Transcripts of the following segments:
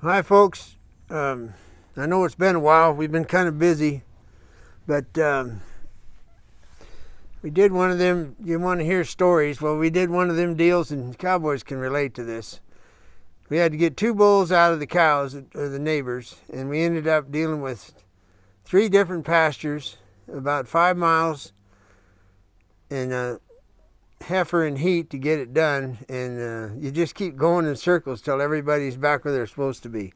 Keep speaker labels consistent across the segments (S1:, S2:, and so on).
S1: Hi folks, I know it's been a while. We've been kind of busy, but we did one of them. You want to hear stories? Well, we did one of them deals, and cowboys can relate to this. We had to get 2 bulls out of the cows, or the neighbors, and we ended up dealing with 3 different pastures, about 5 miles, and a heifer in heat to get it done. And you just keep going in circles till everybody's back where they're supposed to be.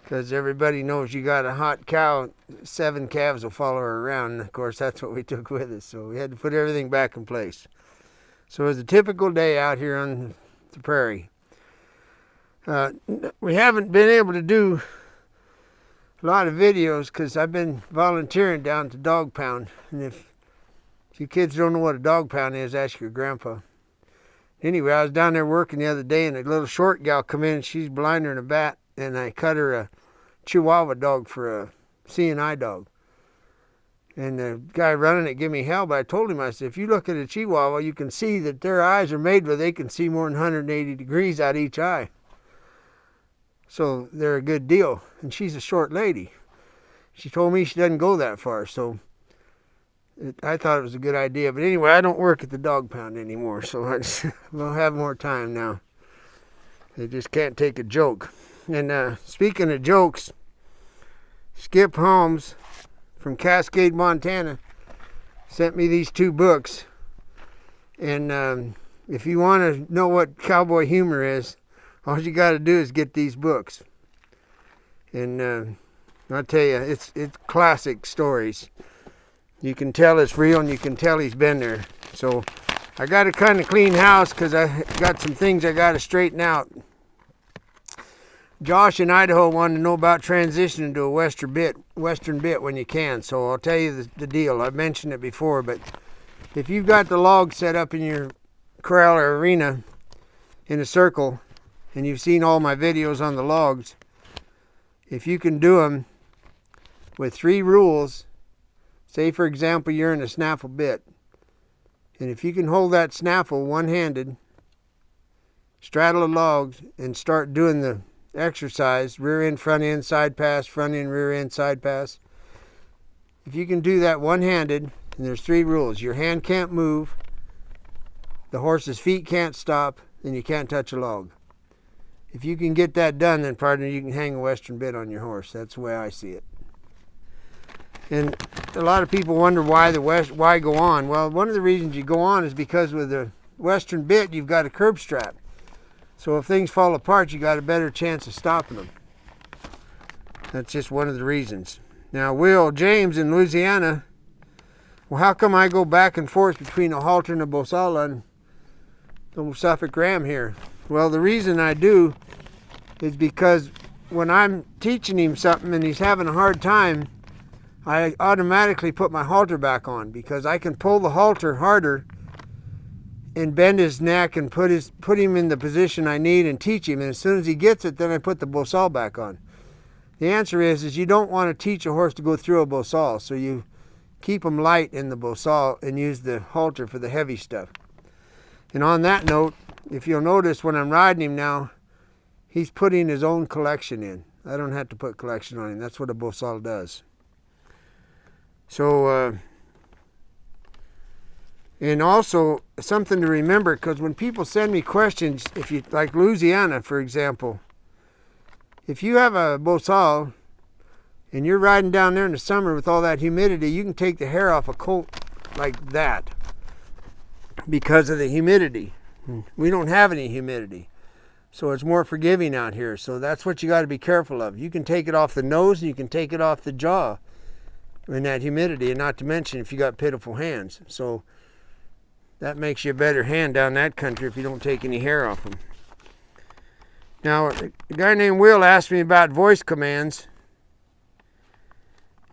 S1: Because everybody knows you got a hot cow, 7 calves will follow her around. And of course, that's what we took with us. So we had to put everything back in place. So it was a typical day out here on the prairie. We haven't been able to do a lot of videos because I've been volunteering down to dog pound. And if you kids don't know what a dog pound is, ask your grandpa. Anyway, I was down there working the other day, and a little short gal come in. She's blinder than a bat, and I cut her a Chihuahua dog for a CNI dog. And the guy running it gave me hell, but I told him, I said, if you look at a Chihuahua, you can see that their eyes are made where they can see more than 180 degrees out each eye. So they're a good deal. And she's a short lady. She told me she doesn't go that far, so I thought it was a good idea. But anyway, I don't work at the dog pound anymore, so I will have more time now. They just can't take a joke. And speaking of jokes, Skip Holmes from Cascade, Montana, sent me these 2 books. And if you want to know what cowboy humor is, all you got to do is get these books. And I'll tell you, it's classic stories. You can tell it's real, and you can tell he's been there. So I got to kind of clean house because I got some things I got to straighten out. Josh in Idaho wanted to know about transitioning to a western bit when you can. So I'll tell you the deal. I've mentioned it before, but if you've got the log set up in your corral or arena in a circle, and you've seen all my videos on the logs, if you can do them with 3 rules, say for example you're in a snaffle bit, and if you can hold that snaffle one-handed, straddle the logs, and start doing the exercise, rear end, front end, side pass, front end, rear end, side pass. If you can do that one-handed, and there's 3 rules. Your hand can't move, the horse's feet can't stop, and you can't touch a log. If you can get that done, then partner, you can hang a western bit on your horse. That's the way I see it. And a lot of people wonder why go on. Well, one of the reasons you go on is because with the western bit, you've got a curb strap. So if things fall apart, you got a better chance of stopping them. That's just one of the reasons. Now, James in Louisiana, well, how come I go back and forth between a halter and a Bosala and the Suffolk Ram here? Well, the reason I do is because when I'm teaching him something and he's having a hard time, I automatically put my halter back on because I can pull the halter harder and bend his neck and put him in the position I need and teach him. And as soon as he gets it, then I put the bosal back on. The answer is you don't want to teach a horse to go through a bosal, so you keep him light in the bosal and use the halter for the heavy stuff. And on that note, if you'll notice when I'm riding him now, he's putting his own collection in. I don't have to put collection on him. That's what a bosal does. So, and also something to remember, because when people send me questions, if you like Louisiana, for example, if you have a bosal and you're riding down there in the summer with all that humidity, you can take the hair off a colt like that because of the humidity. We don't have any humidity, so it's more forgiving out here. So that's what you got to be careful of. You can take it off the nose and you can take it off the jaw in that humidity, and not to mention if you got pitiful hands. So that makes you a better hand down that country if you don't take any hair off them. Now, a guy named Will asked me about voice commands,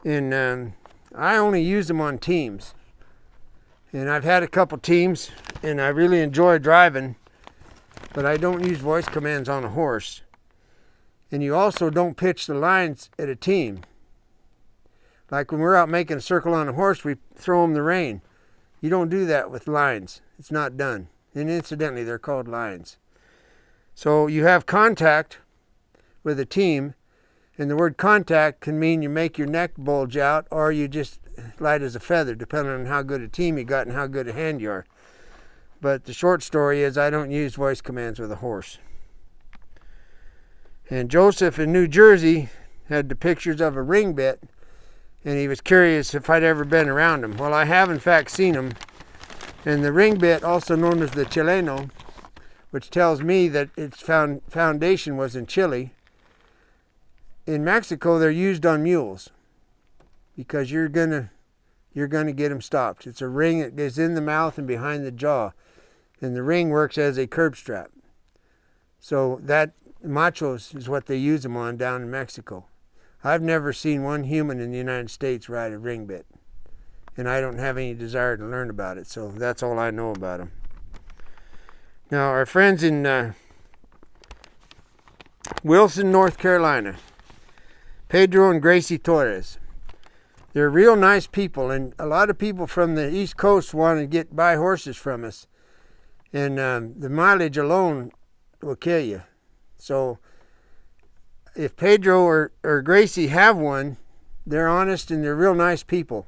S1: and I only use them on teams. And I've had a couple teams, and I really enjoy driving, but I don't use voice commands on a horse. And you also don't pitch the lines at a team. Like when we're out making a circle on a horse, we throw them the rein. You don't do that with lines. It's not done. And incidentally, they're called lines. So you have contact with a team. And the word contact can mean you make your neck bulge out or you just light as a feather, depending on how good a team you got and how good a hand you are. But the short story is I don't use voice commands with a horse. And Joseph in New Jersey had the pictures of a ring bit, and he was curious if I'd ever been around them. Well, I have in fact seen them. And the ring bit, also known as the chileno, which tells me that its foundation was in Chile. In Mexico, they're used on mules because you're gonna get them stopped. It's a ring that goes in the mouth and behind the jaw, and the ring works as a curb strap. So that machos is what they use them on down in Mexico. I've never seen one human in the United States ride a ring bit, and I don't have any desire to learn about it. So that's all I know about them. Now, our friends in Wilson, North Carolina, Pedro and Gracie Torres. They're real nice people, and a lot of people from the East Coast want to buy horses from us, and the mileage alone will kill you. So if Pedro or Gracie have one, they're honest and they're real nice people.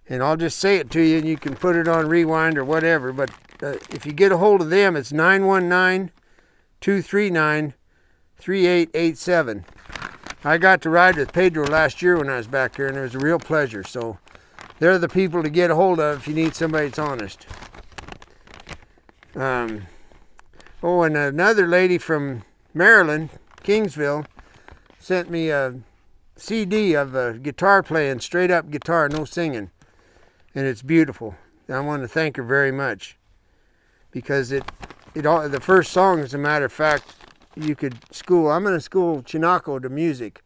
S1: And I'll just say it to you, and you can put it on rewind or whatever, but if you get a hold of them, it's 919-239-3887. I got to ride with Pedro last year when I was back here, and it was a real pleasure. So they're the people to get a hold of if you need somebody that's honest. And another lady from Maryland, Kingsville, sent me a CD of a guitar playing, straight up guitar, no singing. And it's beautiful. I want to thank her very much, because the first song, as a matter of fact, I'm going to school Chinaco to music.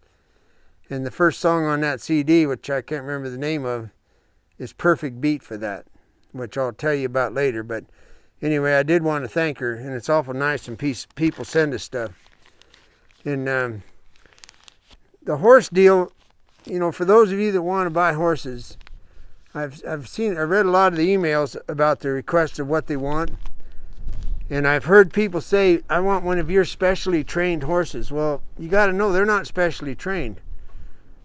S1: And the first song on that CD, which I can't remember the name of, is perfect beat for that, which I'll tell you about later. But anyway, I did want to thank her, and it's awful nice when people send us stuff. And the horse deal, for those of you that want to buy horses, I've read a lot of the emails about the request of what they want. And I've heard people say, I want one of your specially trained horses. Well, you got to know they're not specially trained.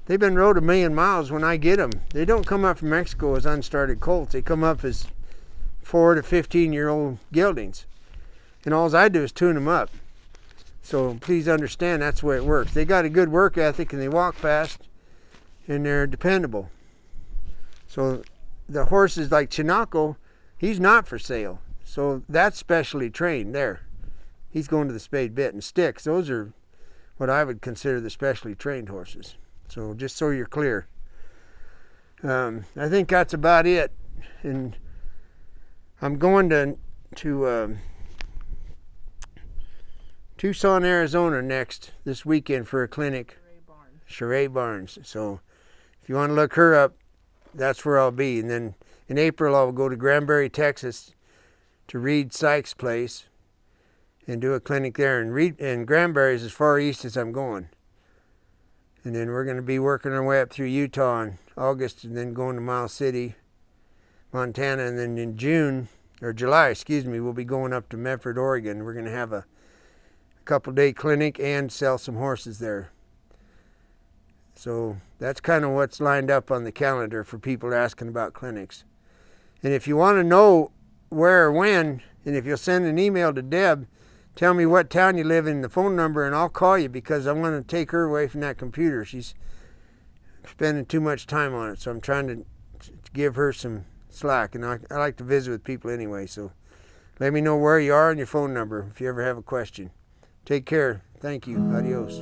S1: They've been rode 1,000,000 miles when I get them. They don't come up from Mexico as unstarted colts. They come up as 4 to 15-year-old geldings. And all I do is tune them up. So please understand that's the way it works. They got a good work ethic, and they walk fast, and they're dependable. So the horses like Chinaco, he's not for sale. So that's specially trained there. He's going to the spade, bit, and sticks. Those are what I would consider the specially trained horses. So just so you're clear. I think that's about it. And I'm going to Tucson, Arizona this weekend for a clinic. Sheree Barnes. So if you want to look her up, that's where I'll be. And then in April, I'll go to Granbury, Texas, to Reed Sykes' place and do a clinic there. And Granbury is as far east as I'm going. And then we're going to be working our way up through Utah in August, and then going to Miles City, Montana. And then in July, we'll be going up to Medford, Oregon. We're going to have a couple-day clinic and sell some horses there. So that's kind of what's lined up on the calendar for people asking about clinics. And if you want to know where or when, and if you'll send an email to Deb, tell me what town you live in, the phone number, and I'll call you, because I want to take her away from that computer. She's spending too much time on it, so I'm trying to give her some slack. And I like to visit with people anyway, so let me know where you are and your phone number if you ever have a question. Take care. Thank you. Adios.